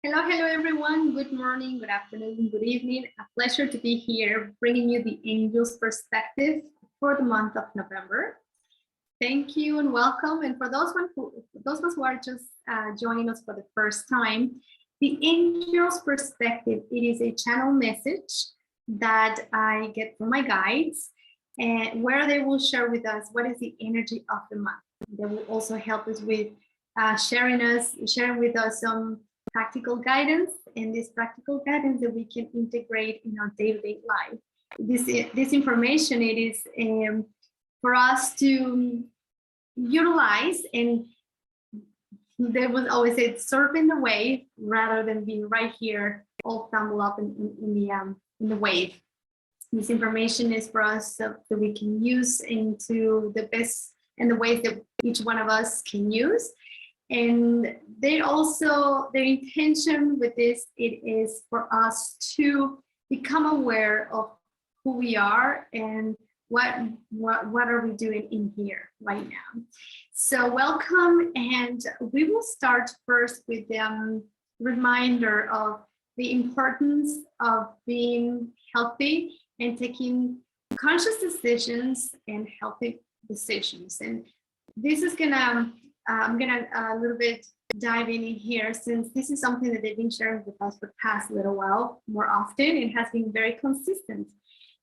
Hello, hello, everyone. Good morning, good afternoon, good evening. A pleasure to be here, bringing you the Angels perspective for the month of November. Thank you and welcome. And for those of us who are just joining us for the first time, the Angels perspective, it is a channel message that I get from my guides, and where they will share with us what is the energy of the month. They will also help us with sharing with us some practical guidance, and this practical guidance that we can integrate in our day-to-day life. This information, it is for us to utilize, and they would always say surfing the wave rather than being right here all tumbled up in the wave. This information is for us so that we can use into the best and the ways that each one of us can use. And their intention with this, it is for us to become aware of who we are and what are we doing in here right now. So welcome, and we will start first with the reminder of the importance of being healthy and taking conscious decisions and healthy decisions. And this is I'm gonna a little bit dive in here, since this is something that they've been sharing with us for the past little while more often. It has been very consistent.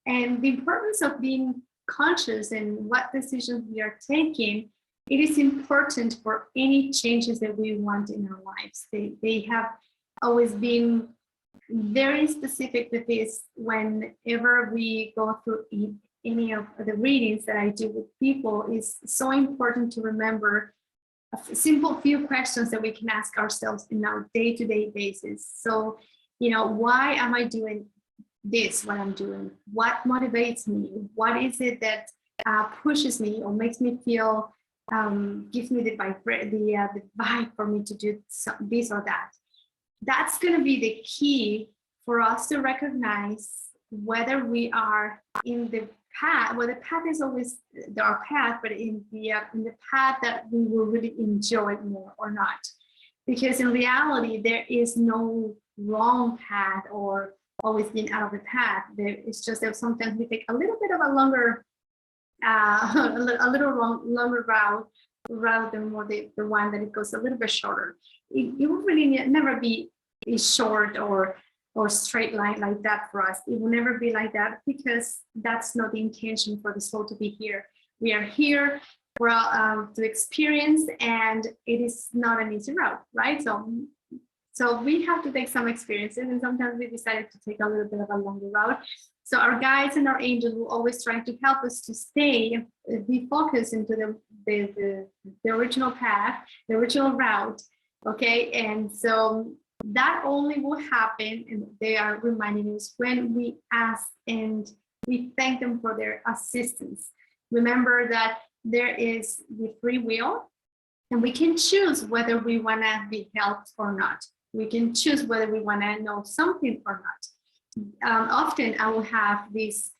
And the importance of being conscious and what decisions we are taking, it is important for any changes that we want in our lives. They have always been very specific with this. Whenever we go through any of the readings that I do with people, it's so important to remember a simple few questions that we can ask ourselves in our day-to-day basis. So, why am I doing this, what I'm doing? What motivates me? What is it that pushes me or makes me feel, gives me the vibe for me to do this or that? That's going to be the key for us to recognize whether we are in the path. Well, the path is always our path, but in the path that we will really enjoy more or not. Because in reality, there is no wrong path or always being out of the path. It's just that sometimes we take a little bit of a longer, longer route rather than more the one that it goes a little bit shorter. It will really never be a short or straight line like that for us. It will never be like that, because that's not the intention for the soul to be here. We are here for to experience, and it is not an easy route, right? So we have to take some experiences, and sometimes we decided to take a little bit of a longer route. So our guides and our angels will always try to help us to be focused into the original path, the original route, okay? And so that only will happen, and they are reminding us, when we ask and we thank them for their assistance. Remember that there is the free will, and we can choose whether we want to be helped or not. We can choose whether we want to know something or not. Often I will have these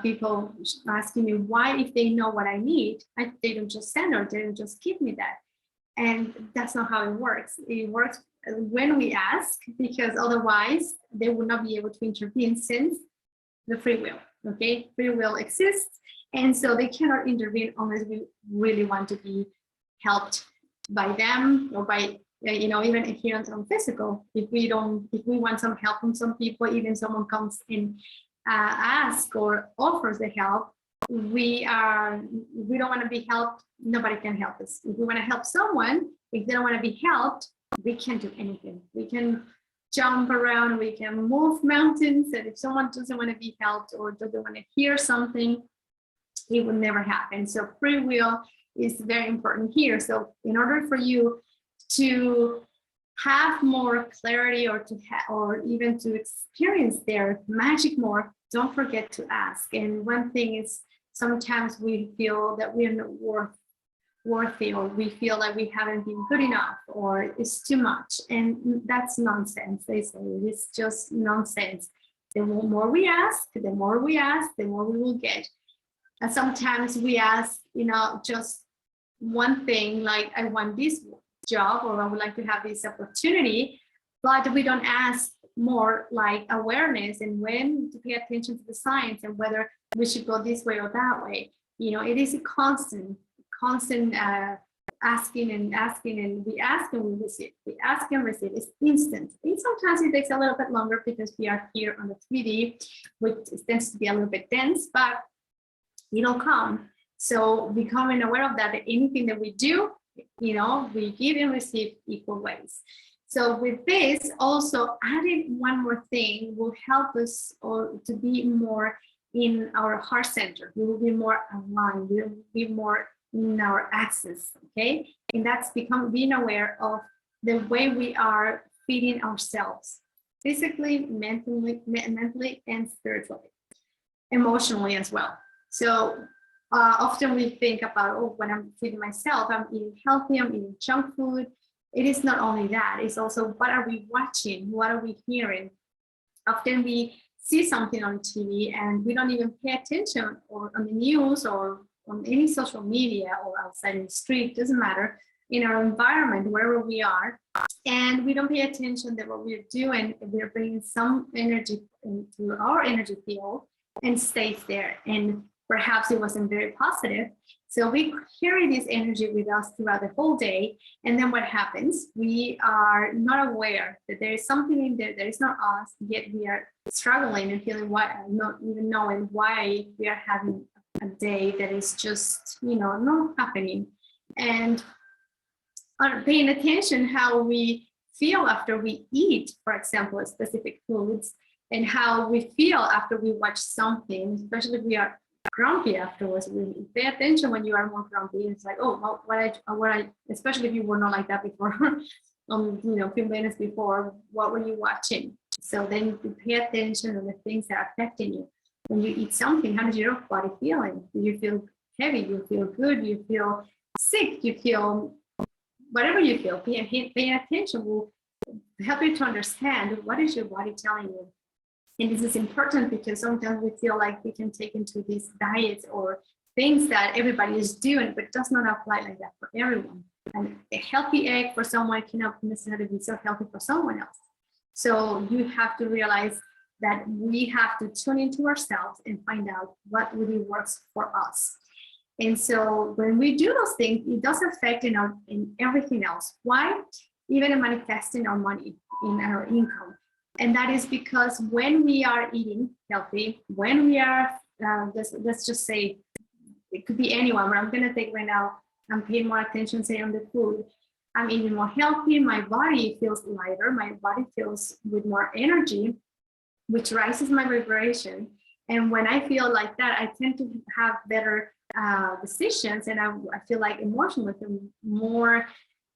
people asking me why, if they know what I need, they don't just send or they don't just give me that. And that's not how it works. It works when we ask, because otherwise they will not be able to intervene, since the free will, okay? Free will exists, and so they cannot intervene unless we really want to be helped by them, or by, even here on physical. If we want some help from some people, even someone comes in, ask or offers the help, we don't want to be helped, nobody can help us. If we want to help someone, if they don't want to be helped, we can't do anything. We can jump around, we can move mountains, and if someone doesn't want to be helped or doesn't want to hear something, it will never happen. So free will is very important here. So in order for you to have more clarity, or even to experience their magic more, don't forget to ask. And one thing is, sometimes we feel that we are not worthy, or we feel like we haven't been good enough, or it's too much, and that's nonsense. They say it's just nonsense. The more we ask, the more we will get. And sometimes we ask, just one thing, like, I want this job, or I would like to have this opportunity, but we don't ask more like awareness and when to pay attention to the science and whether we should go this way or that way. You know, it is a constant asking and asking, and we ask and we receive. We ask and receive. It's instant. And sometimes it takes a little bit longer because we are here on the 3D, which tends to be a little bit dense, but it'll come. So becoming aware of that anything that we do, you know, we give and receive equal ways. So with this, also adding one more thing will help us to be more in our heart center. We will be more aligned. We will be more in our access, okay? And that's being aware of the way we are feeding ourselves, physically, mentally, and spiritually, emotionally as well. So often we think about, oh, when I'm feeding myself, I'm eating healthy, I'm eating junk food. It is not only that, it's also what are we watching, what are we hearing? Often we see something on TV and we don't even pay attention, or on the news or on any social media or outside in the street, doesn't matter, in our environment, wherever we are, and we don't pay attention that what we're doing, we're bringing some energy into our energy field and stays there. And perhaps it wasn't very positive. So we carry this energy with us throughout the whole day. And then what happens? We are not aware that there is something in there that is not us, yet we are struggling and feeling why, not even knowing why we are having a day that is just, you know, not happening. And paying attention how we feel after we eat, for example, specific foods, and how we feel after we watch something, especially if we are grumpy afterwards. We pay attention when you are more grumpy. It's like, oh, what I, especially if you were not like that before, you know, a few minutes before, what were you watching? So then you pay attention on the things that are affecting you. When you eat something, how does your body feeling? Do you feel heavy? Do you feel good? Do you feel sick? Do you feel whatever you feel? Paying attention will help you to understand what is your body telling you. And this is important because sometimes we feel like we can take into these diets or things that everybody is doing, but it does not apply like that for everyone. And a healthy egg for someone cannot necessarily be so healthy for someone else. So you have to realize that we have to tune into ourselves and find out what really works for us. And so when we do those things, it does affect in everything else. Why? Even in manifesting our money, in our income. And that is because when we are eating healthy, when we are, let's just say, it could be anyone, but I'm going to take right now, I'm paying more attention, say, on the food. I'm eating more healthy, my body feels lighter, my body feels with more energy, which raises my vibration. And when I feel like that, I tend to have better decisions, and I feel like emotionally more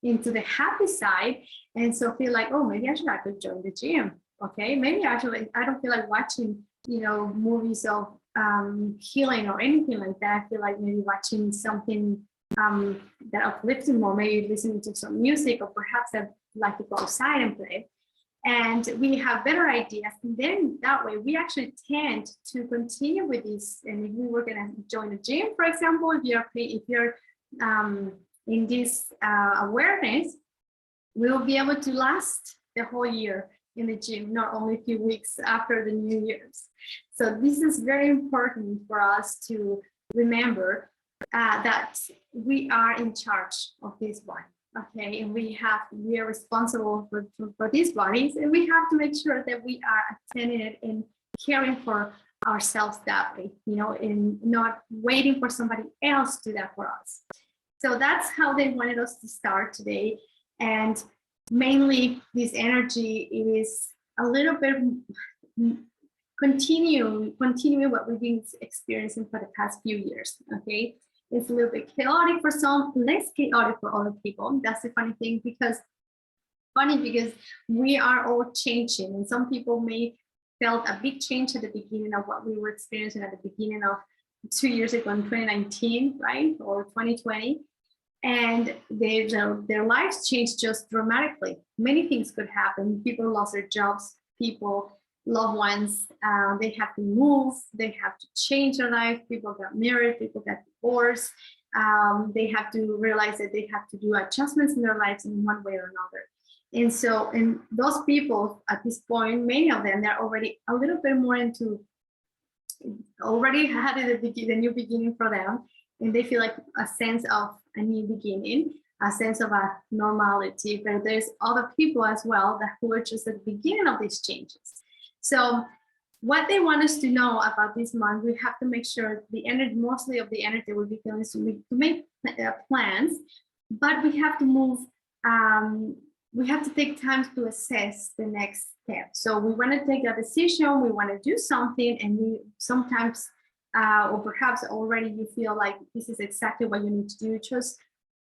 into the happy side, and so feel like, oh, maybe I could join the gym. Okay, maybe actually I don't feel like watching, you know, movies of healing or anything like that. I feel like maybe watching something that uplifts me more, maybe listening to some music, or perhaps I'd like to go outside and play. And we have better ideas, and then that way we actually tend to continue with this. And if we were going to join a gym, for example, if you're in this awareness, we'll be able to last the whole year in the gym, not only a few weeks after the New Year's. So this is very important for us to remember that we are in charge of this body, okay? And we are responsible for these bodies, and we have to make sure that we are attending it and caring for ourselves that way, you know, and not waiting for somebody else to do that for us. So that's how they wanted us to start today. And mainly this energy is a little bit continuing what we've been experiencing for the past few years, okay? It's a little bit chaotic for some, less chaotic for other people. That's the funny thing, because we are all changing, and some people may felt a big change at the beginning of what we were experiencing at the beginning of 2 years ago in 2019, right, or 2020. And their lives changed just dramatically. Many things could happen. People lost their jobs, loved ones, they have to move, they have to change their life, people got married, people got divorced, they have to realize that they have to do adjustments in their lives in one way or another. And so, and those people at this point, many of them, they're already a little bit more into, already had the new beginning for them, and they feel like a sense of a new beginning, a sense of a normality. But there's other people as well that who are just at the beginning of these changes. So what they want us to know about this month, we have to make sure the energy, mostly of the energy will be feeling to make plans, but we have to move, we have to take time to assess the next step. So we want to take a decision, we want to do something, and we sometimes, or perhaps already you feel like this is exactly what you need to do. Just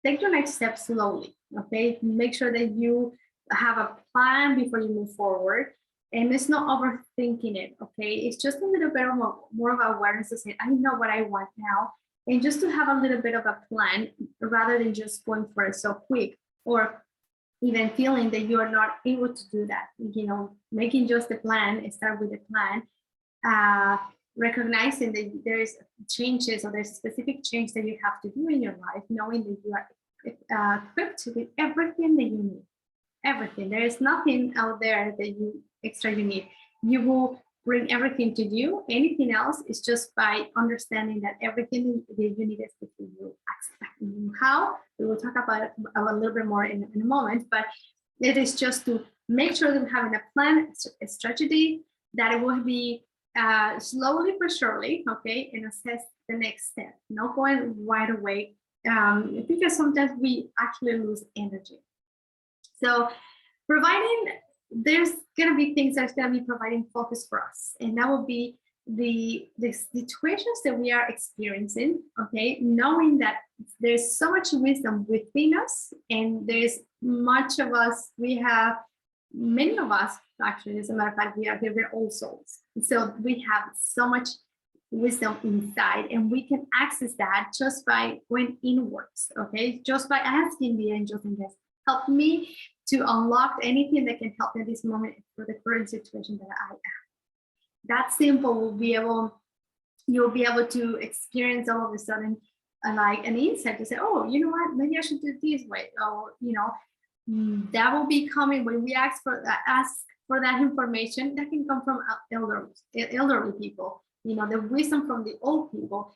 take your next step slowly, okay? Make sure that you have a plan before you move forward. And it's not overthinking it, okay? It's just a little bit of more of awareness to say, I know what I want now. And just to have a little bit of a plan rather than just going for it so quick, or even feeling that you are not able to do that. You know, making just a plan, start with a plan, recognizing that there's changes or there's a specific change that you have to do in your life, knowing that you are equipped with everything that you need. Everything. There is nothing out there that you need. You will bring everything to you. Anything else is just by understanding that everything that you need is within you. How? We will talk about it a little bit more in a moment, but it is just to make sure that we're having a plan, a strategy, that it will be slowly but surely, okay, and assess the next step, not going right away, because sometimes we actually lose energy. So providing, there's going to be things that's going to be providing focus for us, and that will be the situations that we are experiencing, okay, knowing that there's so much wisdom within us, and there's much of us, we have, many of us actually, as a matter of fact, we're all souls. So we have so much wisdom inside, and we can access that just by going inwards, okay, just by asking the angels and guests, help me to unlock anything that can help me at this moment for the current situation that I am. That simple will be able, you'll be able to experience all of a sudden like an insight to say, oh, you know what, maybe I should do it this way. Or, you know, that will be coming when we ask for that information. That can come from elderly people, you know, the wisdom from the old people,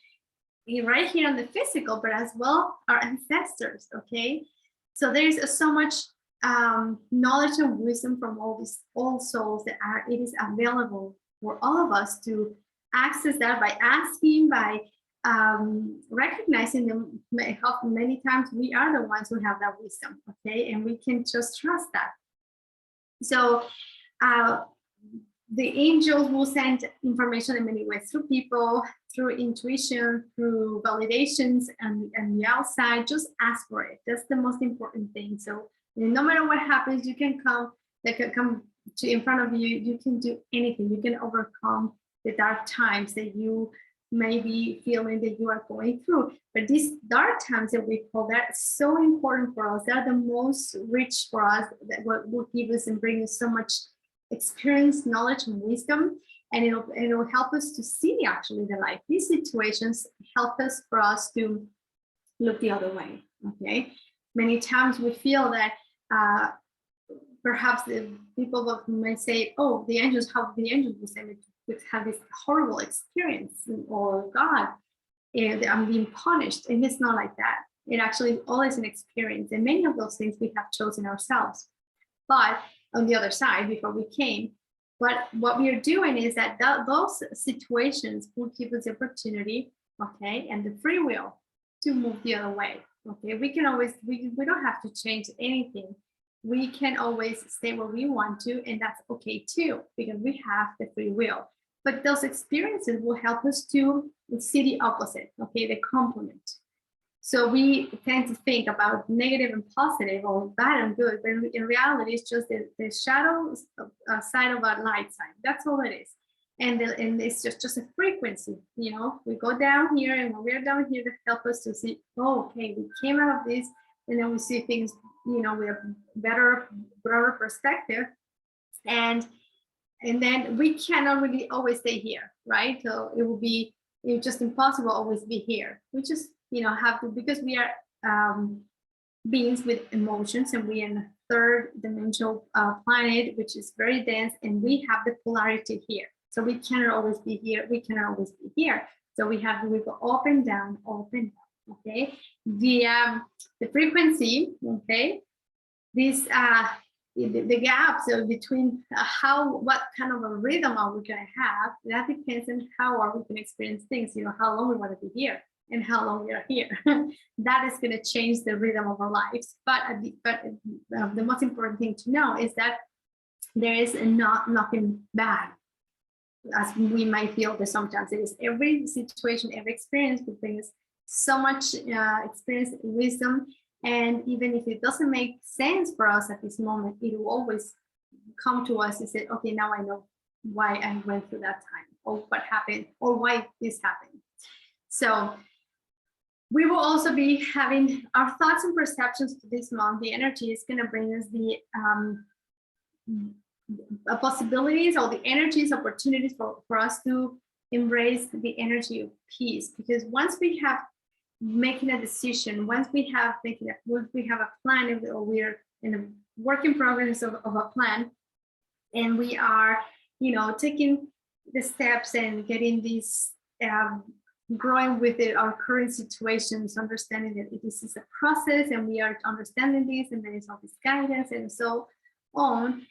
right here on the physical, but as well our ancestors, okay? So there's so much knowledge and wisdom from all these old souls that it is available for all of us to access that by asking, by recognizing them. Many times we are the ones who have that wisdom, okay, and we can just trust that. So the angels will send information in many ways, through people, through intuition, through validations, and the outside. Just ask for it. That's the most important thing. So no matter what happens, you can come, they can come to in front of you. You can do anything. You can overcome the dark times that you may be feeling that you are going through. But these dark times that we call, that so important for us. They're the most rich for us, that will give us and bring us so much experience, knowledge, and wisdom, and it'll help us to see actually the light. These situations help us for us to look the other way, okay? Many times we feel that perhaps the people may say, oh, the angels, how the angels will say we have this horrible experience, or God, and I'm being punished. And it's not like that. It actually is always an experience, and many of those things we have chosen ourselves. But on the other side, before we came, but what we are doing is that those situations will give us the opportunity, okay, and the free will to move the other way. Okay, we can always, we don't have to change anything. We can always stay where we want to, and that's okay too, because we have the free will. But those experiences will help us to see the opposite, okay, the complement. So we tend to think about negative and positive, or bad and good, but in reality, it's just the shadow side of our light side. That's all it is. And it's just a frequency, you know, we go down here, and when we're down here, to help us to see, oh, okay, we came out of this, and then we see things, you know, we have broader perspective, and then we cannot really always stay here, right? So it will be, it's just impossible always be here. We just, you know, have to, because we are beings with emotions, and we are in a third dimensional planet, which is very dense, and we have the polarity here. So we cannot always be here, we cannot always be here. So we go up and down, okay? The frequency, okay? This the gap, so between what kind of a rhythm are we gonna have, that depends on how are we gonna experience things, how long we wanna be here and how long we are here. That is gonna change the rhythm of our lives. But the most important thing to know is that there is nothing bad, as we might feel that sometimes it is. Every situation, every experience will bring us so much experience, wisdom, and even if it doesn't make sense for us at this moment, it will always come to us and say, okay, now I know why I went through that time, or what happened, or why this happened. So we will also be having our thoughts and perceptions for this month. The energy is going to bring us the possibilities, or the energies, opportunities for us to embrace the energy of peace. Because once we have making a decision, once we have a plan, or we're in a work in progress of a plan, and we are, taking the steps and getting these, growing with our current situations, understanding that this is a process, and we are understanding this, and there is all this guidance and so on.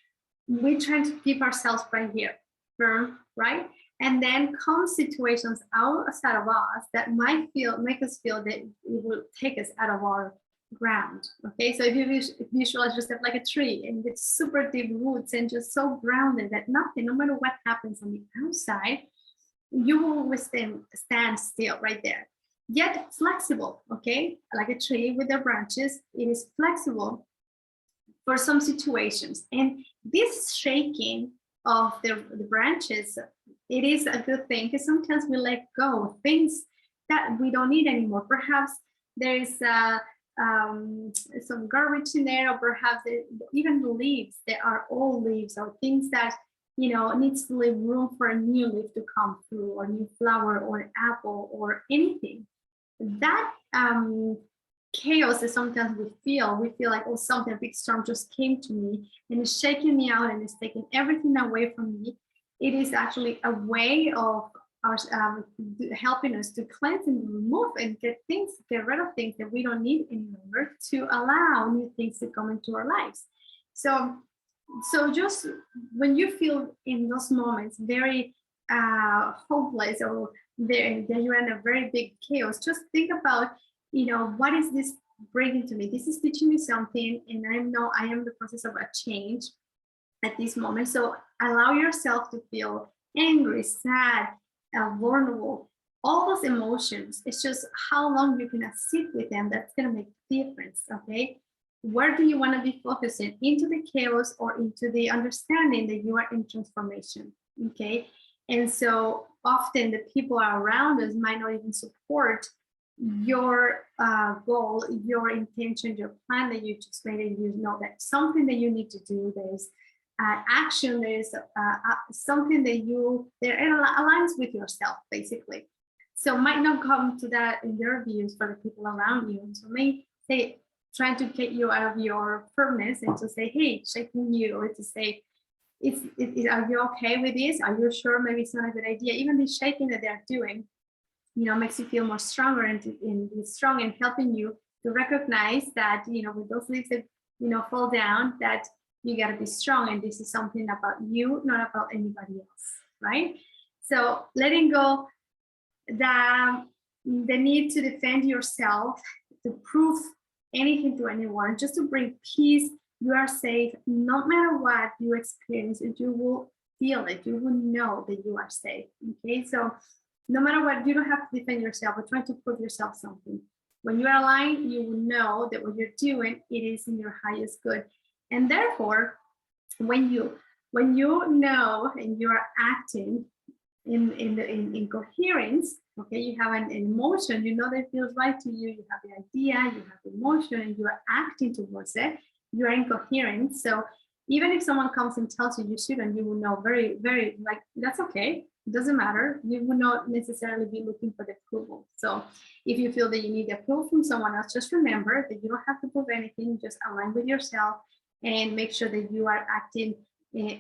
We're trying to keep ourselves right here, firm, right? And then come situations outside of us that might make us feel that it will take us out of our ground. Okay, so if you visualize yourself like a tree and with super deep roots and just so grounded that no matter what happens on the outside, you will always stand still right there. Yet flexible, okay, like a tree with the branches, it is flexible for some situations. And this shaking of the branches, it is a good thing, because sometimes we let go of things that we don't need anymore. Perhaps there's some garbage in there, or perhaps even the leaves, there are old leaves or things that needs to leave room for a new leaf to come through, or new flower, or an apple, or anything. That chaos that sometimes we feel like, oh, something, a big storm just came to me and it's shaking me out and it's taking everything away from me. It is actually a way of helping us to cleanse and remove and get rid of things that we don't need any longer, to allow new things to come into our lives. So just when you feel in those moments very hopeless, or that you're in a very big chaos, just think about, what is this bringing to me? This is teaching me something, and I know I am in the process of a change at this moment. So allow yourself to feel angry, sad, vulnerable, all those emotions. It's just how long you're gonna sit with them that's gonna make a difference, okay? Where do you want to be focusing? Into the chaos, or into the understanding that you are in transformation, okay? And so often the people around us might not even support your goal, your intention, your plan that you just made, and you know that something that you need to do, there's action, there's something that aligns with yourself, basically. So might not come to that in their views for the people around you. And so may say, trying to get you out of your firmness and to say, hey, shaking you, or to say, are you okay with this? Are you sure maybe it's not a good idea? Even the shaking that they're doing, makes you feel more stronger, and strong, and helping you to recognize that, with those leaves that, fall down, that you got to be strong. And this is something about you, not about anybody else, right? So letting go the need to defend yourself, to prove anything to anyone, just to bring peace. You are safe. No matter what you experience, you will feel it. You will know that you are safe. Okay, so no matter what, you don't have to defend yourself or try to prove yourself something. When you are aligned, you will know that what you're doing, it is in your highest good. And therefore, when you know and you are acting in coherence, okay, you have an emotion, that feels right to you, you have the idea, you have the emotion, and you are acting towards it, you are in coherence. So even if someone comes and tells you you shouldn't, you will know very, very, like, that's okay. It doesn't matter. You will not necessarily be looking for the approval. So if you feel that you need the approval from someone else, just remember that you don't have to prove anything. Just align with yourself and make sure that you are acting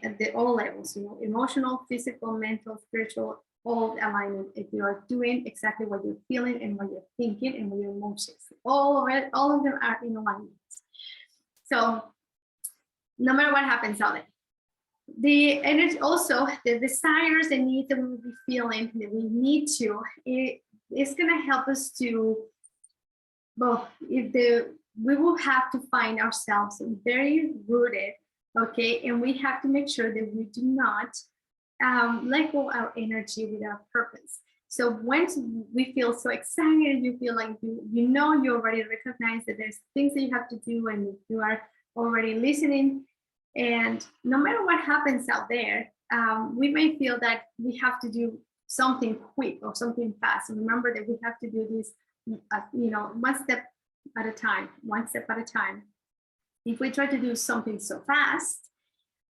at all levels, emotional, physical, mental, spiritual, all alignment. If you are doing exactly what you're feeling and what you're thinking and what your emotions, all of them are in alignment. So no matter what happens out there, the energy, also the desires and needs that we will be feeling, that we need to, it's going to help us to, well, we will have to find ourselves very rooted, okay, and we have to make sure that we do not let go our energy without purpose. So once we feel so excited, you feel like you already recognize that there's things that you have to do, and you are already listening. And no matter what happens out there, we may feel that we have to do something quick or something fast. And remember that we have to do this, one step at a time, one step at a time. If we try to do something so fast,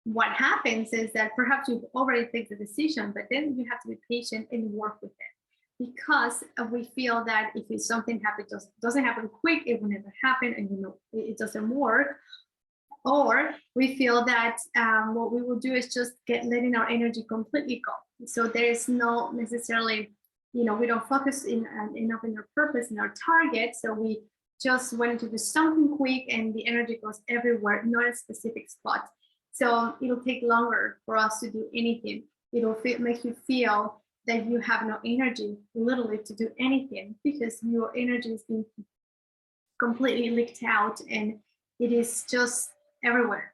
what happens is that perhaps you've already taken the decision, but then you have to be patient and work with it, because we feel that if something happens, doesn't happen quick, it will never happen, and it doesn't work. Or we feel that what we will do is just letting our energy completely go. So there is no necessarily, we don't focus enough in our purpose and our target. So we just want to do something quick, and the energy goes everywhere, not a specific spot. So it'll take longer for us to do anything. It'll make you feel that you have no energy, literally, to do anything, because your energy is being completely leaked out, and it is just everywhere,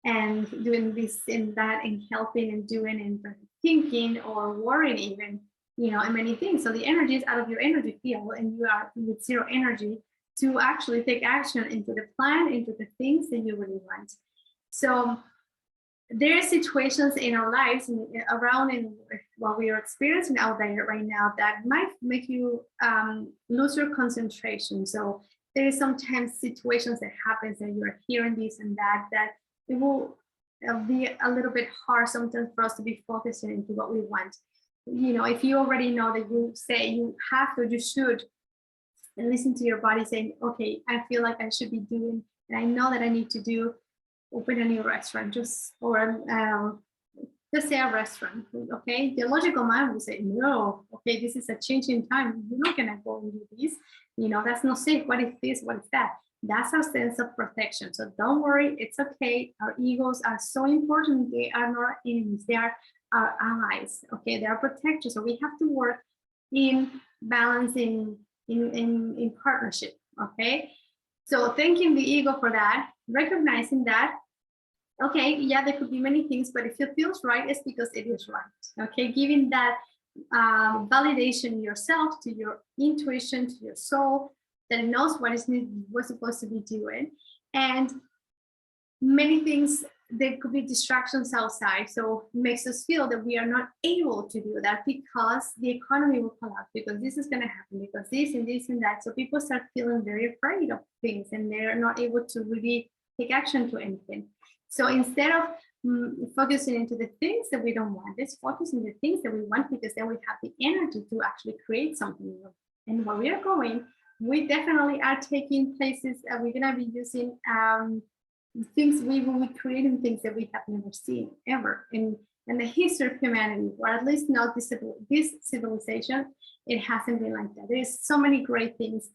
and doing this and that, and helping and doing and thinking or worrying even, and many things. So the energy is out of your energy field, and you are with zero energy to actually take action into the plan, into the things that you really want. So there are situations in our lives and around and what we are experiencing out there right now that might make you lose your concentration. So there is sometimes situations that happens and you're hearing this and that it will be a little bit hard sometimes for us to be focusing into what we want. If you already know that you say you have to, you should, and listen to your body saying, okay, I feel like I should be doing, and I know that I need to open a new restaurant, just say a restaurant, okay? The logical mind will say, no, okay, this is a changing time. You're not gonna go and do this. That's not safe. What is this? What is that? That's our sense of protection. So don't worry, it's okay. Our egos are so important. They are not enemies. They are our allies, okay? They are protectors. So we have to work in balancing, in partnership, okay? So thanking the ego for that, recognizing that, okay, yeah, there could be many things, but if it feels right, it's because it is right, okay? Giving that validation yourself, to your intuition, to your soul, that it knows what what's supposed to be doing. And many things, there could be distractions outside, so it makes us feel that we are not able to do that because the economy will collapse, because this is going to happen, because this and this and that. So people start feeling very afraid of things, and they're not able to really take action to anything. So instead of focusing into the things that we don't want, let's focus on the things that we want, because then we have the energy to actually create something new. And where we are going, we definitely are taking places, we're going to be using things, we will be creating things that we have never seen ever in the history of humanity, or at least not this civilization. It hasn't been like that. There's so many great things.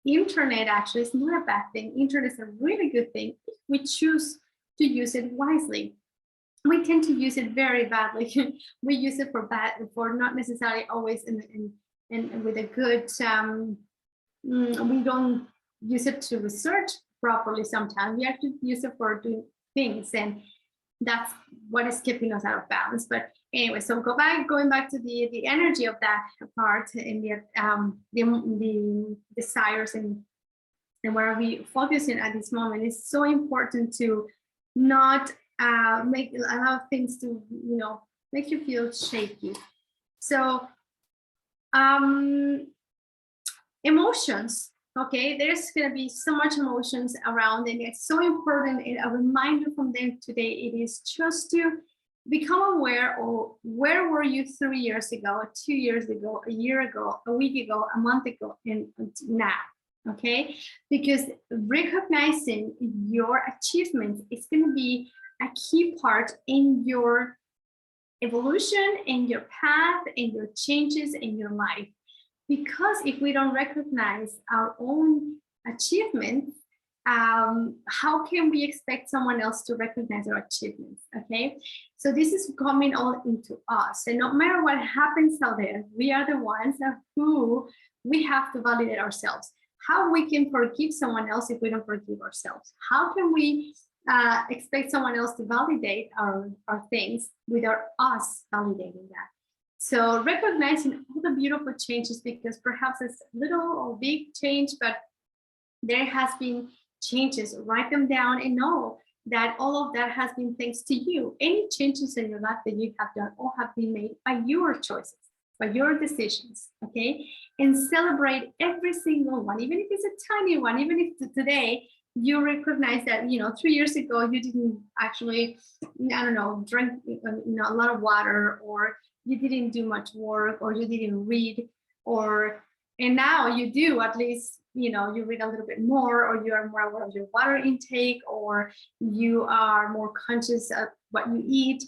Internet actually is not a bad thing. Internet is a really good thing if we choose to use it wisely. We tend to use it very badly. We use it for not necessarily always in with a good, we don't use it to research properly sometimes. We have to use it for doing things, and that's what is keeping us out of balance. But anyway, so going back to the energy of that part, and the desires and where we focusing at this moment, is so important to not allow things to make you feel shaky. So emotions, okay, there's going to be so much emotions around, and it's so important. A reminder from them today, it is just to become aware of where were you 3 years ago, 2 years ago, a year ago, a week ago, a month ago, and now. Okay, because recognizing your achievements is going to be a key part in your evolution, in your path, in your changes in your life. Because if we don't recognize our own achievements, how can we expect someone else to recognize our achievements? Okay, so this is coming all into us, and no matter what happens out there, we are the ones who we have to validate ourselves. How we can forgive someone else if we don't forgive ourselves? How can we expect someone else to validate our things without us validating that? So recognizing all the beautiful changes, because perhaps it's little or big change, but there has been changes. Write them down and know that all of that has been thanks to you. Any changes in your life that you have done all have been made by your choices, by your decisions, okay? And celebrate every single one, even if it's a tiny one, even if today you recognize that, 3 years ago, you didn't actually, I don't know, drink a lot of water, or you didn't do much work, or you didn't read, and now you do, at least, you read a little bit more, or you are more aware of your water intake, or you are more conscious of what you eat.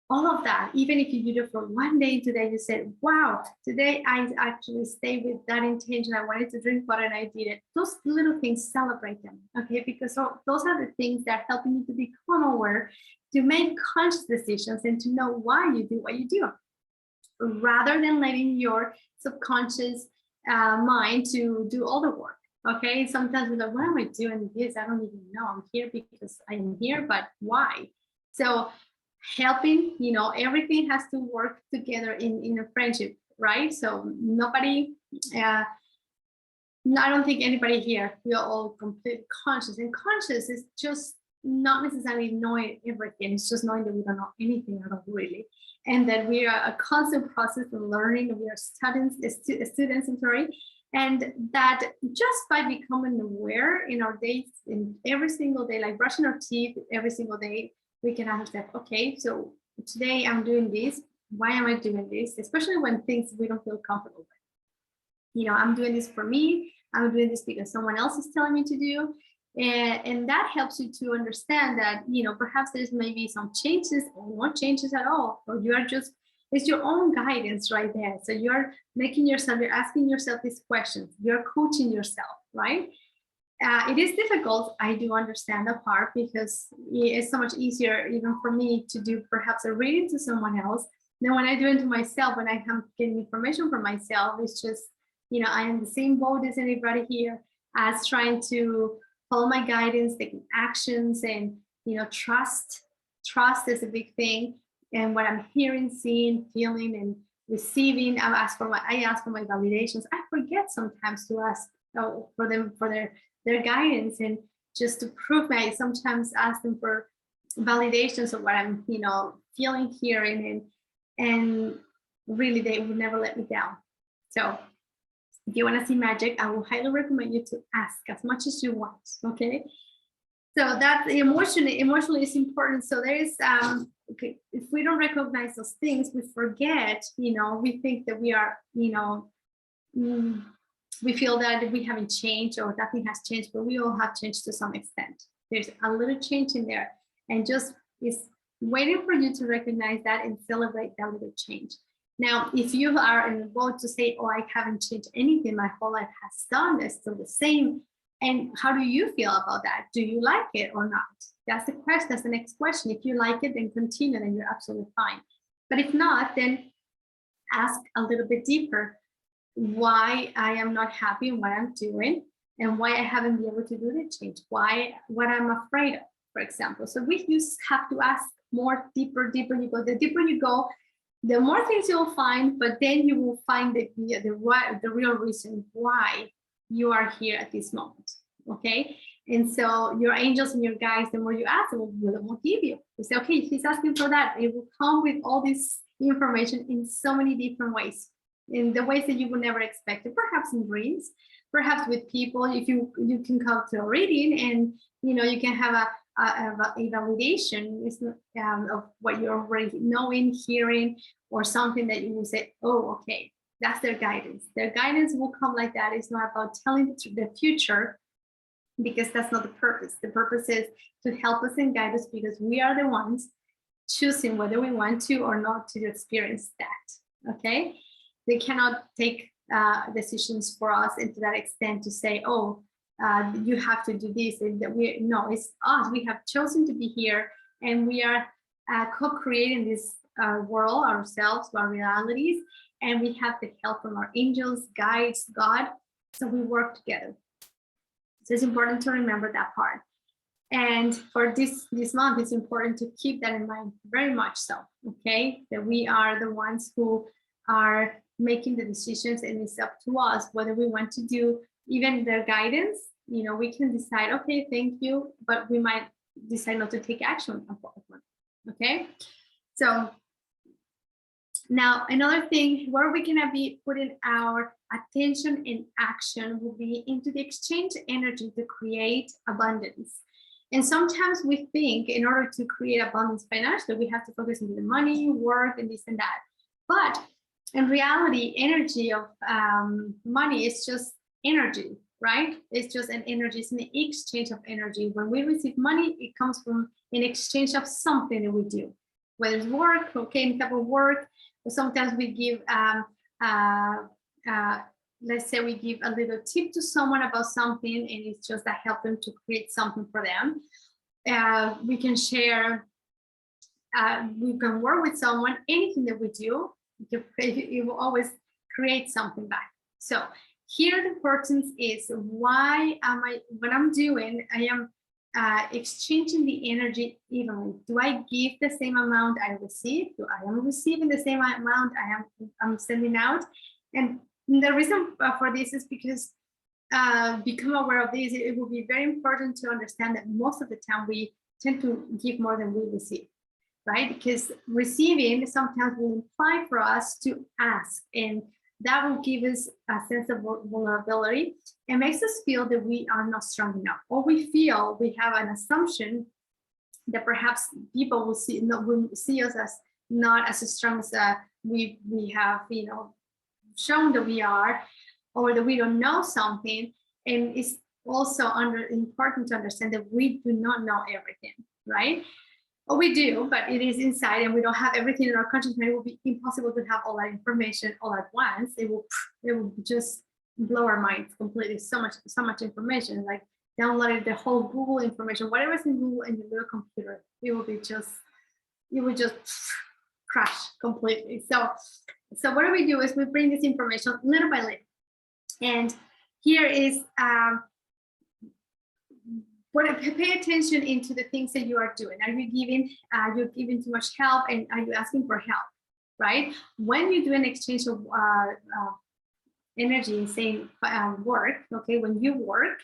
All of that, even if you did it for one day today, you said, wow, today I actually stayed with that intention. I wanted to drink water and I did it. Those little things, celebrate them, okay? Because those are the things that are helping you to become aware, to make conscious decisions, and to know why you do what you do, rather than letting your subconscious mind to do all the work, okay? Sometimes we're like, why am I doing this? I don't even know. I'm here because I'm here, but why? So helping, everything has to work together in a friendship, right? So nobody, I don't think anybody here, we are all completely conscious, and conscious is just not necessarily knowing everything. It's just knowing that we don't know anything at all, really, and that we are a constant process of learning, and we are students, and that just by becoming aware in our days, in every single day, like brushing our teeth every single day, we can understand, okay, so today I'm doing this. Why am I doing this? Especially when things we don't feel comfortable with. I'm doing this for me. I'm doing this because someone else is telling me to do. And that helps you to understand that, perhaps there's maybe some changes or no changes at all, or you are just, it's your own guidance right there. So you're you're asking yourself these questions, you're coaching yourself, right? It is difficult. I do understand that part, because it's so much easier even for me to do perhaps a reading to someone else than when I do it to myself. When I am getting information from myself, it's just, I am the same boat as anybody here, as trying to follow my guidance, taking actions, and trust. Trust is a big thing. And what I'm hearing, seeing, feeling, and receiving, I ask for my validations. I forget sometimes to ask for them for their guidance, and just to prove I sometimes ask them for validations of what I'm feeling, hearing, and really they will never let me down. So if you want to see magic, I will highly recommend you to ask as much as you want, okay? So that emotionally is important. So there is okay, if we don't recognize those things, we forget, we think that we are, we feel that we haven't changed or nothing has changed, but we all have changed to some extent. There's a little change in there, and just is waiting for you to recognize that and celebrate that little change. Now, if you are in the boat to say, oh, I haven't changed anything, my whole life has done, it's still the same. And how do you feel about that? Do you like it or not? That's the question. That's the next question. If you like it, then continue, then you're absolutely fine. But if not, then ask a little bit deeper why I am not happy in what I'm doing, and why I haven't been able to do the change, what I'm afraid of, for example. So we just have to ask more, deeper you go. The deeper you go, the more things you'll find, but then you will find the real reason why you are here at this moment, okay? And so your angels and your guides, the more you ask, the more give you. You say, okay, he's asking for that. It will come with all this information in so many different ways, in the ways that you would never expect it, perhaps in dreams, perhaps with people. If you can come to a reading, and you can have a validation is of what you're already knowing, hearing, or something that you will say, oh, okay, that's their guidance. Their guidance will come like that. It's not about telling the future, because that's not the purpose. The purpose is to help us and guide us, because we are the ones choosing whether we want to or not to experience that. Okay, they cannot take decisions for us, and to that extent to say, oh, you have to do this, and that no, it's us. We have chosen to be here, and we are co-creating this world ourselves, our realities, and we have the help from our angels, guides, God. So we work together. So it's important to remember that part. And for this month, it's important to keep that in mind, very much so, okay? That we are the ones who are making the decisions, and it's up to us whether we want to do even their guidance. You know, we can decide, okay, thank you, but we might decide not to take action upon it, okay? So now another thing where we can be putting our attention and action will be into the exchange energy to create abundance. And sometimes we think in order to create abundance financially, we have to focus on the money, work, and this and that. But in reality, energy of money is just energy, right? It's just an energy, it's an exchange of energy. When we receive money, it comes from an exchange of something that we do, whether it's work, okay, any type of work, or sometimes we give, let's say we give a little tip to someone about something, and it's just that help them to create something for them. We can share, we can work with someone, anything that we do, it will always create something back. So here the importance is, why am I, what I'm doing, I am exchanging the energy evenly. Do I give the same amount I receive? Do I am receiving the same amount I'm sending out? And the reason for this is because become aware of this, it will be very important to understand that most of the time we tend to give more than we receive, right? Because receiving sometimes will imply for us to ask, and that will give us a sense of vulnerability and makes us feel that we are not strong enough, or we feel we have an assumption that perhaps people will see us as not as strong as we have, you know, shown that we are, or that we don't know something. And it's also important to understand that we do not know everything, right? Or we do, but it is inside, and we don't have everything in our consciousness. It will be impossible to have all that information all at once. It will just blow our minds completely. So much information, like downloading the whole Google information, whatever's in Google in your little computer, it will just crash completely. So what we do is we bring this information little by little. And here is pay attention into the things that you are doing. Are you giving? You're giving too much help, and are you asking for help? Right? When you do an exchange of energy, saying work, okay, when you work,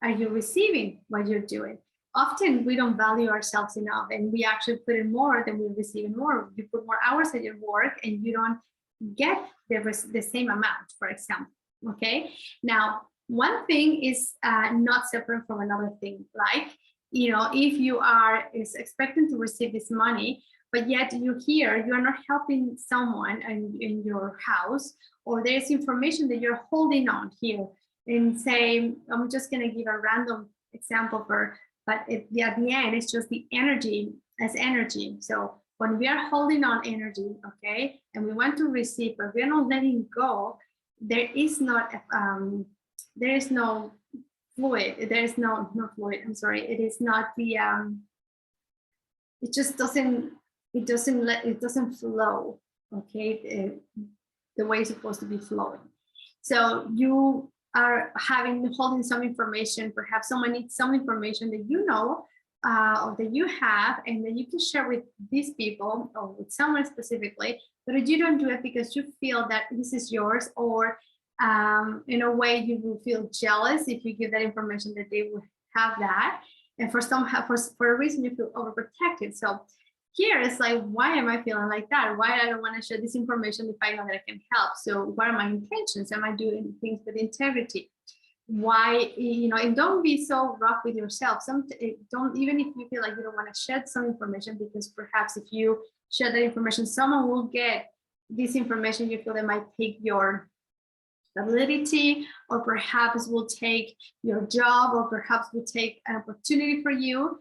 are you receiving what you're doing? Often we don't value ourselves enough, and we actually put in more than we receive in more. You put more hours at your work, and you don't get the same amount, for example. Okay, now one thing is not separate from another thing. Like, you know, if you is expecting to receive this money, but yet you are not helping someone in your house, or there's information that you're holding on here, and say, I'm just going to give a random example but at the end, it's just the energy as energy. So when we are holding on energy, okay, and we want to receive, but we're not letting go, there is no fluid. There is no fluid. I'm sorry. It is not the. It just doesn't. It doesn't flow. Okay, the way it's supposed to be flowing. So you are holding some information. Perhaps someone needs some information that you know, or that you have, and that you can share with these people or with someone specifically. But you don't do it because you feel that this is yours, or in a way you will feel jealous if you give that information that they will have that, and for a reason you feel overprotected. So here it's like, why am I feeling like that? Why I don't want to share this information if I know that I can help? So what are my intentions? Am I doing things with integrity? why, and don't be so rough with yourself. Don't, even if you feel like you don't want to shed some information, because perhaps if you share that information, someone will get this information you feel that might take your ability, or perhaps will take your job, or perhaps will take an opportunity for you.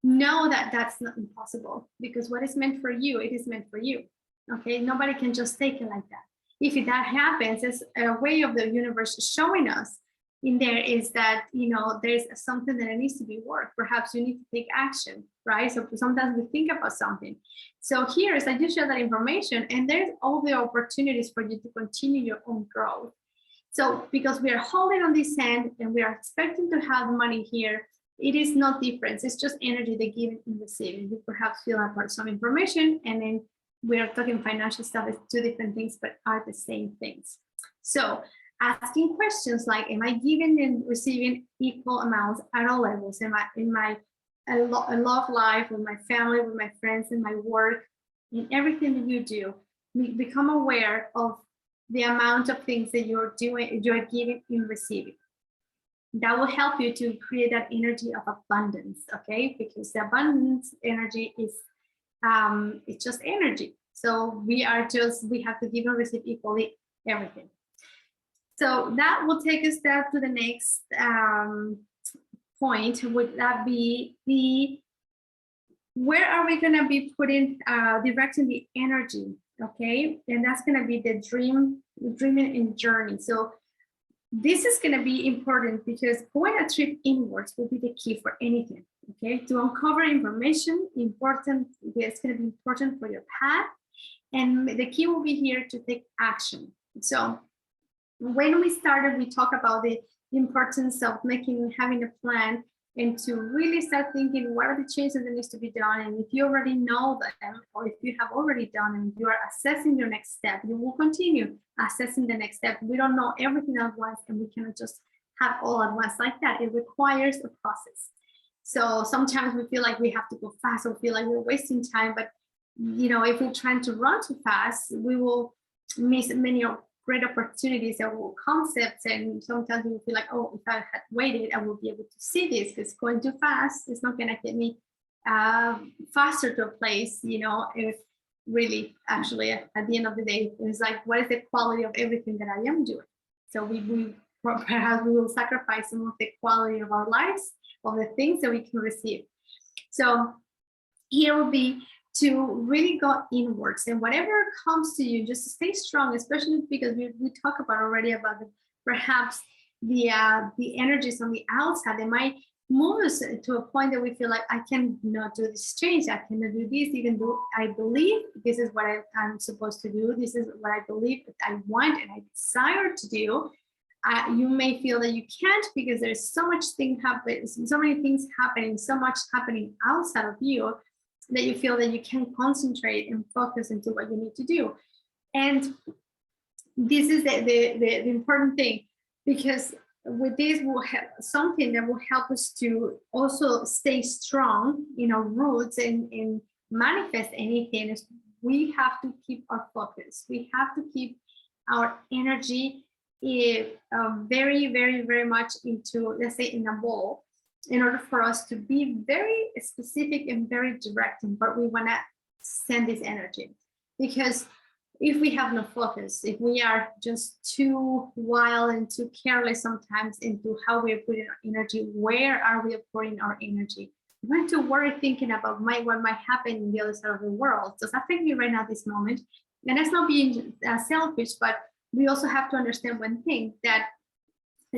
Know that that's not impossible, because what is meant for you, it is meant for you. Okay, nobody can just take it like that. If that happens, it's a way of the universe showing us in there is that, there's something that needs to be worked. Perhaps you need to take action, right? So sometimes we think about something. So here is that you share that information, and there's all the opportunities for you to continue your own growth. So because we are holding on this hand and we are expecting to have money here, it is no difference. It's just energy they give and receiving. You perhaps feel about some information, and then we are talking financial stuff. It's two different things, but are the same things. So asking questions like, am I giving and receiving equal amounts at all levels? Am I in my love life, with my family, with my friends, in my work, in everything that you do? Become aware of the amount of things that you're doing, you're giving and receiving. That will help you to create that energy of abundance, okay? Because the abundance energy is, it's just energy. So we have to give and receive equally everything. So that will take us down to the next point. Would that be where are we going to be putting, directing the energy, okay? And that's going to be the dreaming and journey. So this is going to be important, because going a trip inwards will be the key for anything, okay? To uncover information, important, it's going to be important for your path. And the key will be here to take action. So when we started, we talked about the importance of having a plan, and to really start thinking what are the changes that needs to be done. And if you already know them, or if you have already done and you are assessing your next step, you will continue assessing the next step. We don't know everything at once, and we cannot just have all at once like that. It requires a process. So sometimes we feel like we have to go fast, or feel like we're wasting time. But if we're trying to run too fast, we will miss many great opportunities or concepts. And sometimes we feel like, oh, if I had waited, I will be able to see this, because going too fast is not going to get me faster to a place. If really, actually, at the end of the day, it's like, what is the quality of everything that I am doing? So perhaps we will sacrifice some of the quality of our lives, of the things that we can receive. So here will be to really go inwards, and whatever comes to you, just stay strong, especially because we talk about already about perhaps the energies on the outside. They might move us to a point that we feel like, I cannot do this change, I cannot do this, even though I believe this is what I'm supposed to do, this is what I believe that I want and I desire to do. You may feel that you can't, because there's so much thing happening, so many things happening, so much happening outside of you, that you feel that you can concentrate and focus into what you need to do. And this is the important thing, because with this will have something that will help us to also stay strong in our roots and manifest anything. Is we have to keep our focus. We have to keep our energy very, very, very much into, let's say, in a ball, in order for us to be very specific and very direct in what we want to send this energy. Because if we have no focus, if we are just too wild and too careless sometimes into how we are putting our energy, where are we putting our energy? We're going to worry thinking about what might happen in the other side of the world. Does that affect me right now, this moment? And that's not being selfish, but we also have to understand one thing, that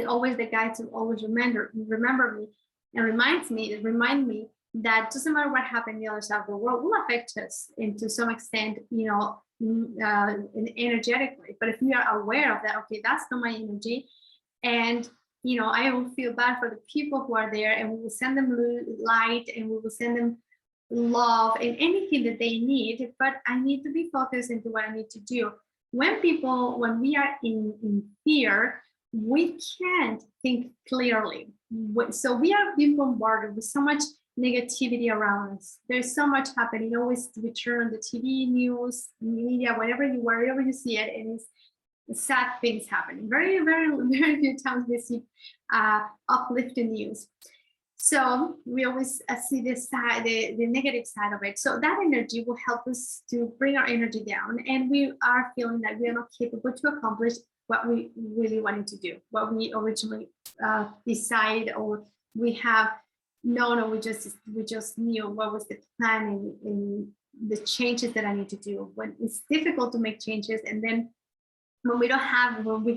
always the guide to always remember me, and remind me that doesn't matter what happened on the other side of the world, will affect us and to some extent, energetically. But if we are aware of that, okay, that's not my energy, and I will feel bad for the people who are there, and we will send them light, and we will send them love and anything that they need. But I need to be focused into what I need to do. When we are in fear, we can't think clearly. So we are being bombarded with so much negativity around us. There's so much happening. Always we turn on the TV, news, media, wherever you see it, and sad things happening. Very, very, very few times we see uplifting news. So we always see this side, the negative side of it. So that energy will help us to bring our energy down, and we are feeling that we are not capable to accomplish what we really wanted to do, what we originally decided, or we have known, or we just knew what was the plan in the changes that I need to do. When it's difficult to make changes, and then when we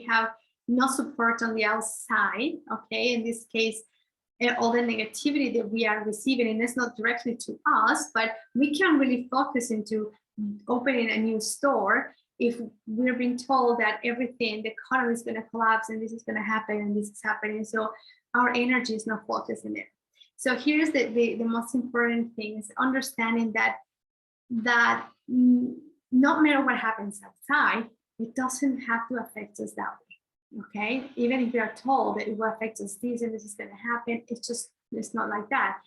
have no support on the outside, okay, in this case, all the negativity that we are receiving, and it's not directly to us, but we can really focus into opening a new store if we're being told that everything, the economy is going to collapse and this is going to happen and this is happening. So our energy is not focused in it. So here's the most important thing is understanding that no matter what happens outside, it doesn't have to affect us that way. Okay, even if you are told that it will affect us this and this is going to happen, it's not like that.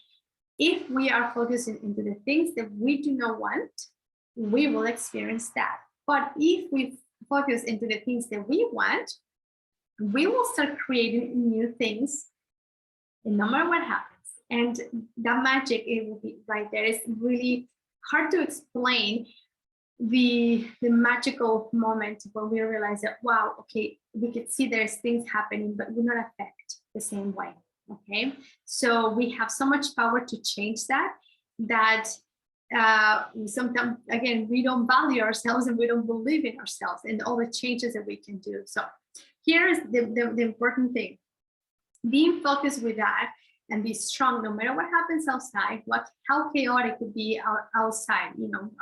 If we are focusing into the things that we do not want, we will experience that. But if we focus into the things that we want, we will start creating new things, and no matter what happens. And that magic, it will be right there. It's really hard to explain the magical moment when we realize that, wow, okay, we could see there's things happening, but will not affect the same way. Okay, so we have so much power to change that sometimes, again, we don't value ourselves and we don't believe in ourselves and all the changes that we can do. So here's the important thing: being focused with that and be strong no matter what happens outside, how chaotic could be outside,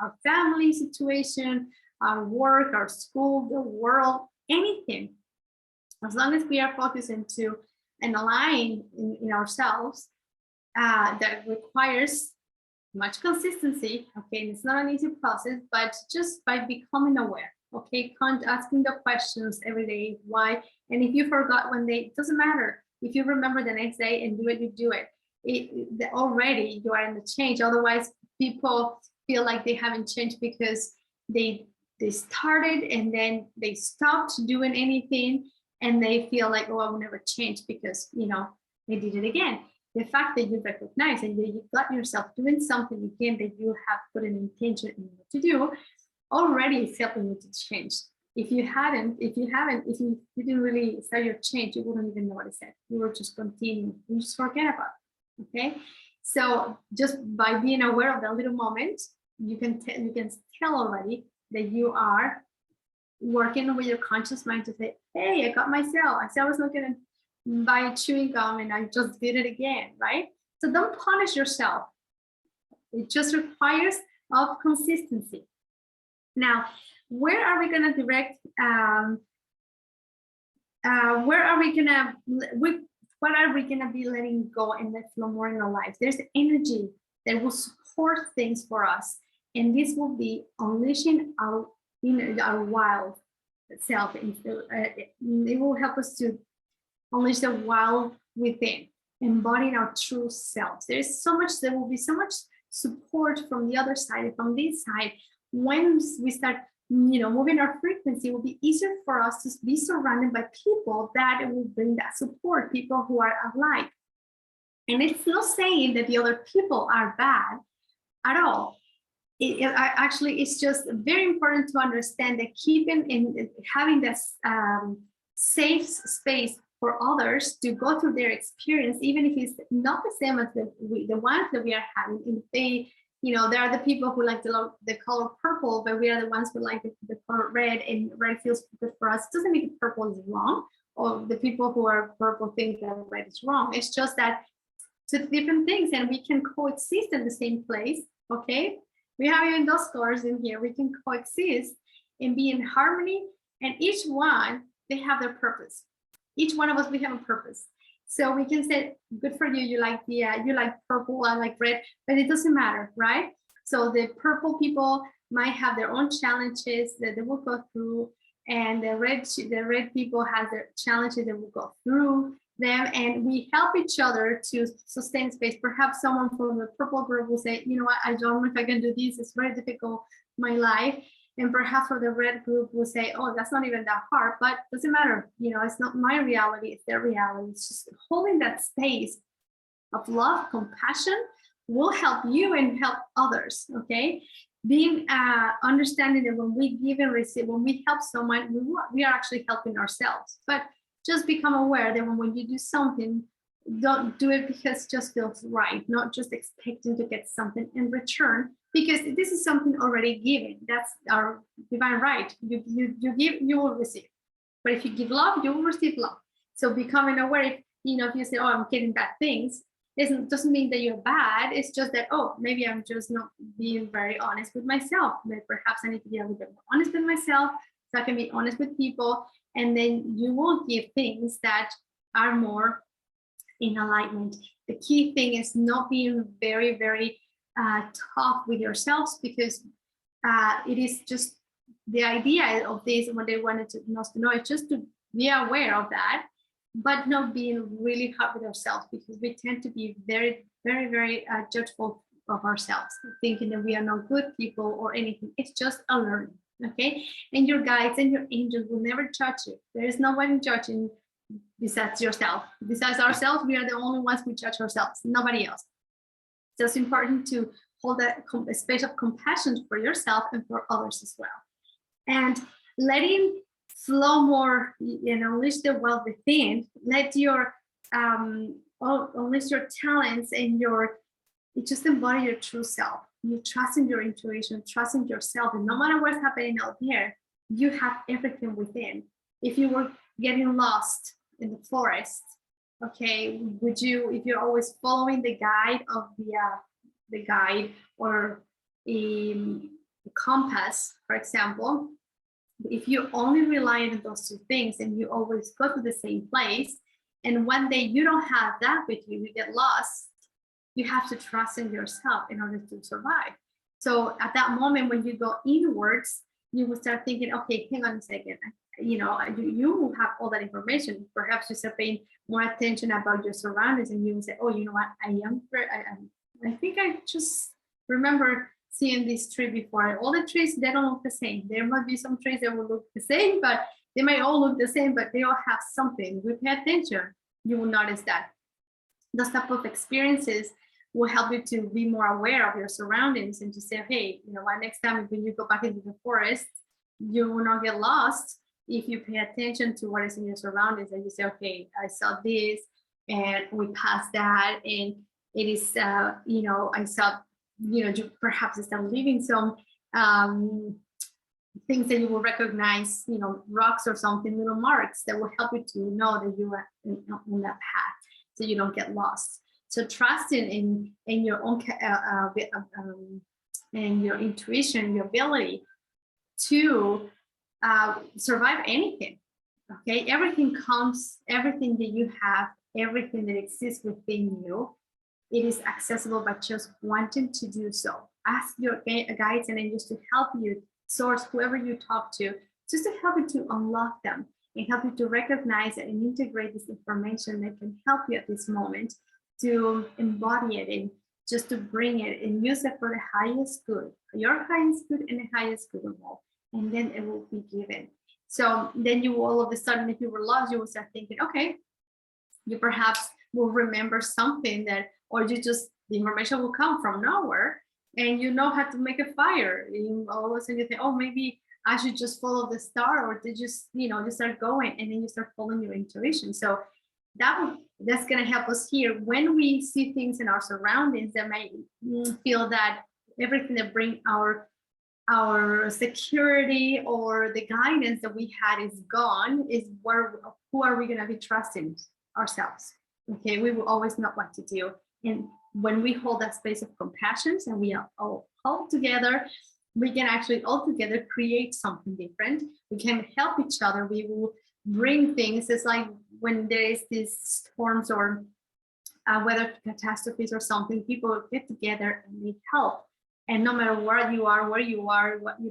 our family situation, our work, our school, the world, anything. As long as we are focused into and aligned in ourselves, that requires much consistency. Okay, and it's not an easy process, but just by becoming aware. Okay, asking the questions every day, why, and if you forgot one day, it doesn't matter. If you remember the next day and do it, you do it. Already you are in the change. Otherwise, people feel like they haven't changed because they started and then they stopped doing anything, and they feel like, oh, I will never change because they did it again. The fact that you recognize and you got yourself doing something again that you have put an intention in what to do already is helping you to change. If you didn't really start your change, you wouldn't even notice it. You were just continuing. You just forget about it. Okay, so just by being aware of that little moment, you can tell already that you are working with your conscious mind to say, hey, I got myself. I said I was not going to buy chewing gum and I just did it again, right? So don't punish yourself. It just requires of consistency. Now, where are we going to direct? What are we going to be letting go and let flow more in our life? There's energy that will support things for us, and this will be unleashing our wild self. It will help us to unleash the wild within, embodying our true selves. There will be so much support from the other side, from this side. When we start moving our frequency, it will be easier for us to be surrounded by people that will bring that support, people who are alike. And it's not saying that the other people are bad at all. Actually, it's just very important to understand that keeping and having this safe space for others to go through their experience, even if it's not the same as the ones that we are having. If they, there are the people who like the color purple, but we are the ones who like the color red, and red feels good for us. It doesn't mean purple is wrong, or the people who are purple think that red is wrong. It's just that two different things, and we can coexist in the same place. Okay, we have even those colors in here. We can coexist and be in harmony, and each one, they have their purpose. Each one of us, we have a purpose. So we can say, good for you, you like purple, I like red, but it doesn't matter, right? So the purple people might have their own challenges that they will go through, and the red people have their challenges that will go through them, and we help each other to sustain space. Perhaps someone from the purple group will say, you know what, I don't know if I can do this, it's very difficult, my life. And perhaps for the red group will say, oh, that's not even that hard, but doesn't matter. You know, it's not my reality, it's their reality. It's just holding that space of love, compassion will help you and help others, okay? Being understanding that when we give and receive, when we help someone, we are actually helping ourselves. But just become aware that when you do something, don't do it because it just feels right, not just expecting to get something in return, because this is something already given. That's our divine right. You give, you will receive. But if you give love, you will receive love. So becoming aware, if you say, oh, I'm getting bad things, it doesn't mean that you're bad. It's just that, oh, maybe I'm just not being very honest with myself. Maybe perhaps I need to be a little bit more honest with myself so I can be honest with people. And then you will give things that are more in alignment. The key thing is not being very, very tough with yourselves, because it is just the idea of this, what they wanted us to know is just to be aware of that, but not being really hard with ourselves, because we tend to be very, very, very judgeful of ourselves, thinking that we are not good people or anything. It's just a learning, okay? And your guides and your angels will never judge you. There is no one judging besides yourself. Besides ourselves, we are the only ones who judge ourselves, nobody else. So it's important to hold a space of compassion for yourself and for others as well. And letting flow more, unleash the wealth within, let your unleash your talents and you just embody your true self. You trust in your intuition, trust in yourself, and no matter what's happening out there, you have everything within. If you were getting lost in the forest, okay, would you, if you're always following the guide of the guide or a compass, for example, if you only rely on those two things and you always go to the same place, and one day you don't have that with you, you get lost, you have to trust in yourself in order to survive. So at that moment, when you go inwards, you will start thinking, okay, hang on a second, you have all that information. Perhaps you start paying more attention about your surroundings, and you will say, oh, you know what, I think I just remember seeing this tree before. All the trees, they don't look the same. There might be some trees that will look the same, but they might all look the same, but they all have something. If you pay attention, you will notice that. Those type of experiences will help you to be more aware of your surroundings and to say, hey, you know what, next time when you go back into the forest, you will not get lost if you pay attention to what is in your surroundings, and you say, okay, I saw this and we passed that, and it is, I saw, perhaps it's not leaving some things that you will recognize, rocks or something, little marks that will help you to know that you are on that path, so you don't get lost. So trusting in your own and your intuition, your ability to survive anything. Okay, everything that you have, everything that exists within you, it is accessible by just wanting to do so. Ask your guides and angels to help you, source, whoever you talk to, just to help you to unlock them and help you to recognize it and integrate this information that can help you at this moment to embody it and just to bring it and use it for the highest good, your highest good and the highest good of all. And then it will be given. So then you all of a sudden, if you were lost, you will start thinking, okay, you perhaps will remember something that, or you just, the information will come from nowhere and you know how to make a fire. And all of a sudden you think, oh, maybe I should just follow the star, or to just, just start going, and then you start following your intuition. So that's going to help us here when we see things in our surroundings that might feel that everything that bring our security or the guidance that we had is gone, is who are we going to be trusting? Ourselves. Okay, we will always know what to do. And when we hold that space of compassion and we are all together, we can actually all together create something different. We can help each other. We will bring things. It's like when there is these storms or weather catastrophes or something, people get together and they help. And no matter where you are, what you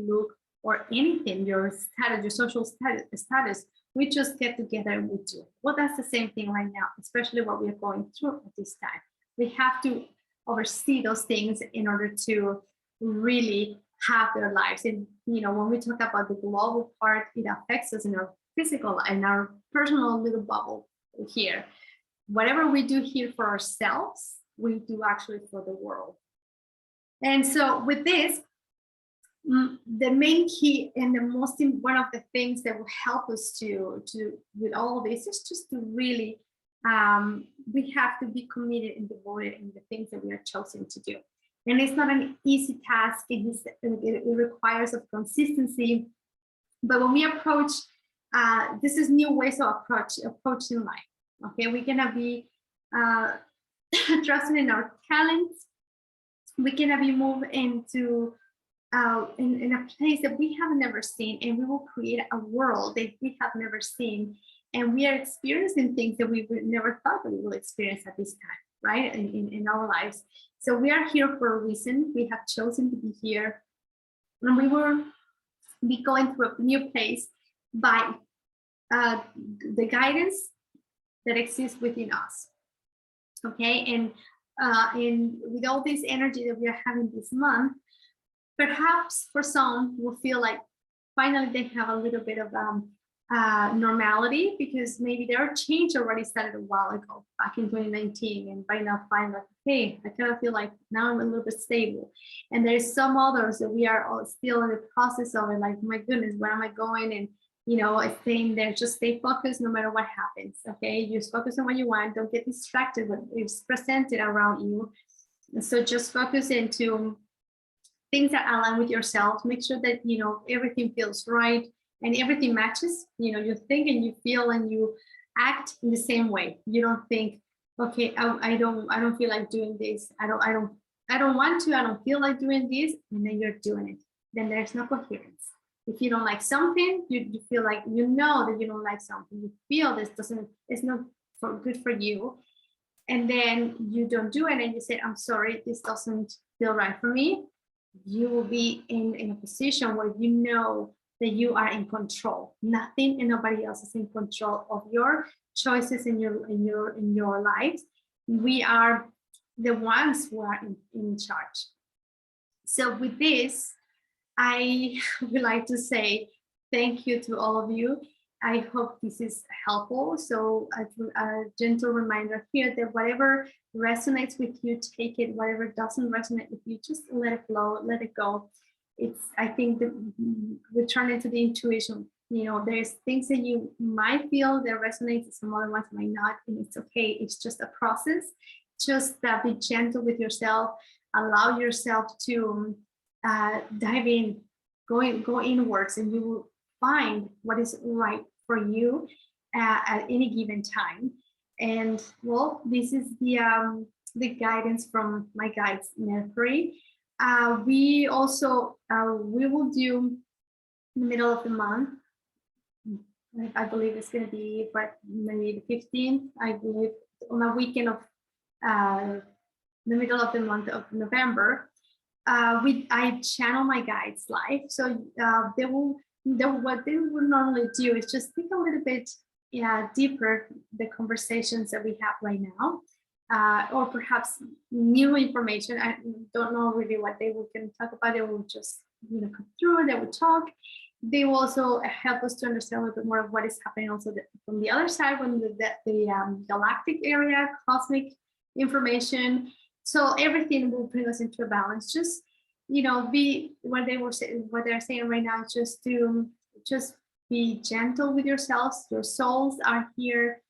look, or anything, your status, your social status, we just get together and we do it. Well, that's the same thing right now, especially what we are going through at this time. We have to oversee those things in order to really have their lives. And when we talk about the global part, it affects us in our physical and our personal little bubble here. Whatever we do here for ourselves, we do actually for the world. And so with this, the main key and the most one of the things that will help us to with all of this is just to really we have to be committed and devoted in the things that we are chosen to do. And it's not an easy task. It requires of consistency. But when we approach, this is new ways of approaching life. Okay, we're gonna be trusting in our talents. We're gonna be moved into in a place that we have never seen, and we will create a world that we have never seen. And we are experiencing things that we would never thought that we will experience at this time, right? In our lives. So we are here for a reason. We have chosen to be here, and we will be going through a new place by the guidance that exists within us. Okay, and with all this energy that we are having this month, perhaps for some will feel like finally they have a little bit of normality, because maybe their change already started a while ago, back in 2019, and by now find like, hey, I kind of feel like now I'm a little bit stable. And there's some others that we are all still in the process of it, like, my goodness, where am I going? And staying there, just stay focused no matter what happens. Okay, just focus on what you want. Don't get distracted when it's presented around you. So just focus into things that align with yourself. Make sure that everything feels right and everything matches. You think and you feel and you act in the same way. You don't think, okay, I don't feel like doing this. I don't want to. I don't feel like doing this, and then you're doing it. Then there's no coherence. If you don't like something, you feel like that you don't like something. You feel it's not good for you, and then you don't do it, and you say, I'm sorry, this doesn't feel right for me. You will be in a position where you know that you are in control. Nothing and nobody else is in control of your choices in your lives. We are the ones who are in charge. So with this, I would like to say thank you to all of you. I hope this is helpful. So a gentle reminder here that whatever resonates with you, take it. Whatever doesn't resonate with you, just let it flow, let it go. I think that returning to the intuition, there's things that you might feel that resonates, some other ones might not, and it's okay. It's just a process. Just be gentle with yourself. Allow yourself to dive in, go inwards, and you will find what is right for you at any given time. And well, this is the guidance from my guides, Mercury. We also we will do in the middle of the month. I believe it's going to be maybe the 15th. I believe on a weekend of the middle of the month of November. I channel my guides live, so what they will normally do is just think a little bit deeper the conversations that we have right now, or perhaps new information. I don't know really what they can talk about. They will just come through. They will talk. They will also help us to understand a little bit more of what is happening also from the other side, from the galactic area, cosmic information. So everything will bring us into a balance. Just be what they're saying right now. Just be gentle with yourselves. Your souls are here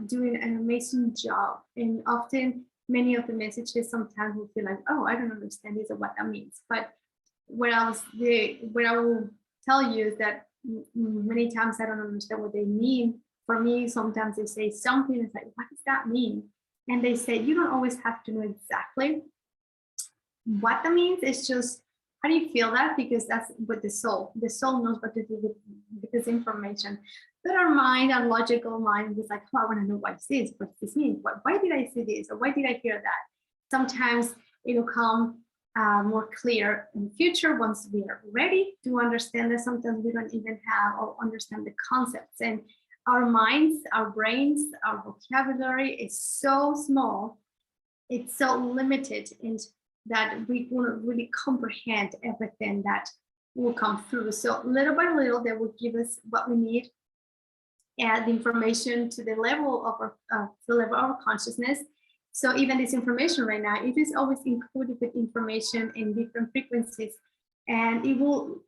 doing an amazing job. And often, many of the messages sometimes will feel like, oh, I don't understand this or what that means. But what I will tell you is that many times I don't understand what they mean. For me, sometimes they say something. It's like, what does that mean? And they say, you don't always have to know exactly what that means. It's just, how do you feel that? Because that's with the soul knows what to do with this information. But our mind, our logical mind is like, oh, I want to know what's this? What does this mean? Why did I see this? Or why did I hear that? Sometimes it'll come more clear in the future once we are ready to understand that. Sometimes we don't even have or understand the concepts. And our minds, our brains, our vocabulary is so small, it's so limited, and that we won't really comprehend everything that will come through. So little by little, they will give us what we need, add the information to the level of our consciousness. So even this information right now, it is always included with information in different frequencies, and it will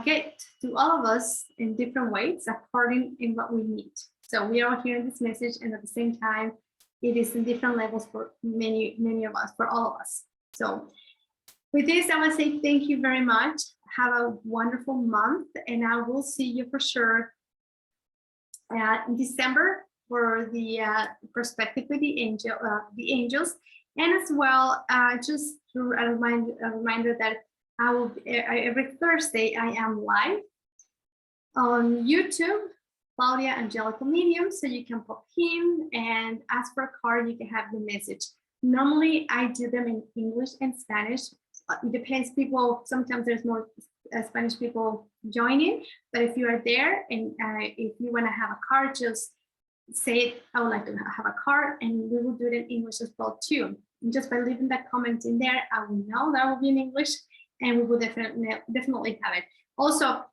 get to all of us in different ways according in what we need. So we are hearing this message, and at the same time, it is in different levels for many of us, for all of us. So with this, I want to say thank you very much. Have a wonderful month, and I will see you for sure in December for the perspective with the angels, and as well just a reminder that I will every Thursday I am live on YouTube, Claudia Angelical Medium, so you can pop in and ask for a card. You can have the message. Normally I do them in English and Spanish. It depends, people, sometimes there's more Spanish people joining, but if you are there and if you want to have a card, just say, I would like to have a card, and we will do it in English as well too. And just by leaving that comment in there, I will know that will be in English, and we will definitely have it. Also,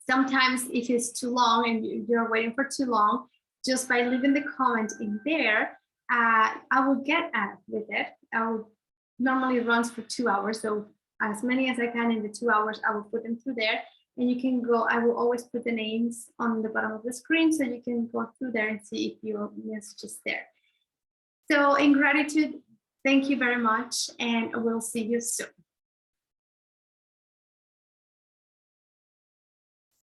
sometimes if it's too long and you're waiting for too long, just by leaving the comment in there, I will get at with it. I will normally runs for 2 hours, so as many as I can in the 2 hours, I will put them through there, and you can go. I will always put the names on the bottom of the screen, so you can go through there and see if your message is there. So in gratitude, thank you very much, and we'll see you soon.